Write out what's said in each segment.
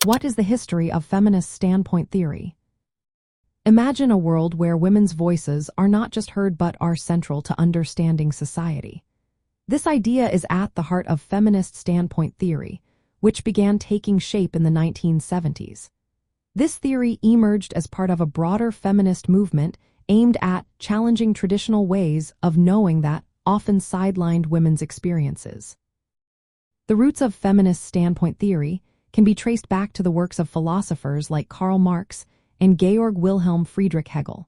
What is the history of feminist standpoint theory? Imagine a world where women's voices are not just heard but are central to understanding society. This idea is at the heart of feminist standpoint theory, which began taking shape in the 1970s. This theory emerged as part of a broader feminist movement aimed at challenging traditional ways of knowing that often sidelined women's experiences. The roots of feminist standpoint theory can be traced back to the works of philosophers like Karl Marx and Georg Wilhelm Friedrich Hegel.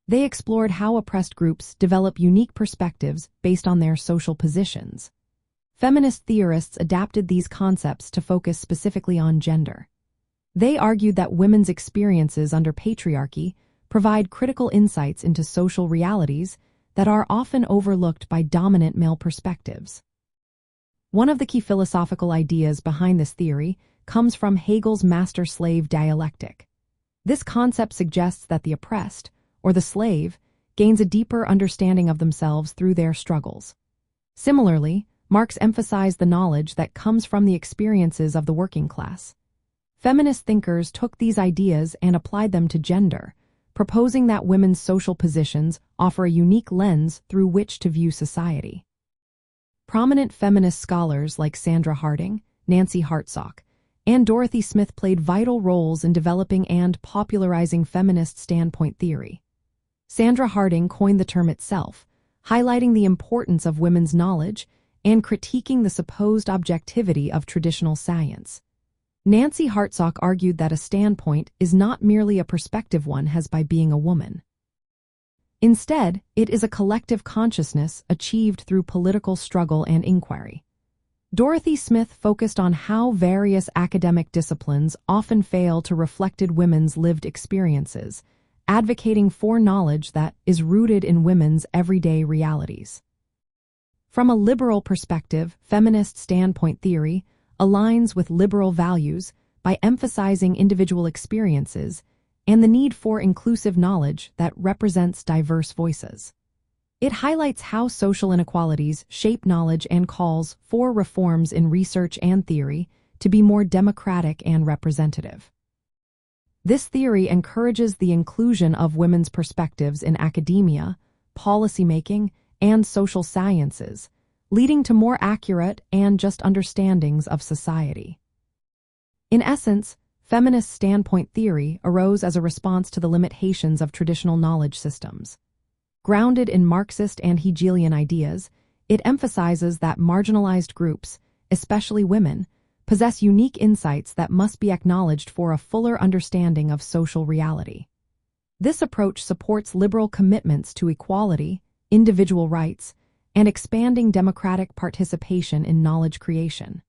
They explored how oppressed groups develop unique perspectives based on their social positions. Feminist theorists adapted these concepts to focus specifically on gender. They argued that women's experiences under patriarchy provide critical insights into social realities that are often overlooked by dominant male perspectives. One of the key philosophical ideas behind this theory comes from Hegel's master-slave dialectic. This concept suggests that the oppressed, or the slave, gains a deeper understanding of themselves through their struggles. Similarly, Marx emphasized the knowledge that comes from the experiences of the working class. Feminist thinkers took these ideas and applied them to gender, proposing that women's social positions offer a unique lens through which to view society. Prominent feminist scholars like Sandra Harding, Nancy Hartsock, and Dorothy Smith played vital roles in developing and popularizing feminist standpoint theory. Sandra Harding coined the term itself, highlighting the importance of women's knowledge and critiquing the supposed objectivity of traditional science. Nancy Hartsock argued that a standpoint is not merely a perspective one has by being a woman. Instead, it is a collective consciousness achieved through political struggle and inquiry. Dorothy Smith focused on how various academic disciplines often fail to reflect women's lived experiences, advocating for knowledge that is rooted in women's everyday realities. From a liberal perspective, feminist standpoint theory aligns with liberal values by emphasizing individual experiences and the need for inclusive knowledge that represents diverse voices. It highlights how social inequalities shape knowledge and calls for reforms in research and theory to be more democratic and representative. This theory encourages the inclusion of women's perspectives in academia, policymaking, and social sciences, leading to more accurate and just understandings of society. In essence, feminist standpoint theory arose as a response to the limitations of traditional knowledge systems. Grounded in Marxist and Hegelian ideas, it emphasizes that marginalized groups, especially women, possess unique insights that must be acknowledged for a fuller understanding of social reality. This approach supports liberal commitments to equality, individual rights, and expanding democratic participation in knowledge creation.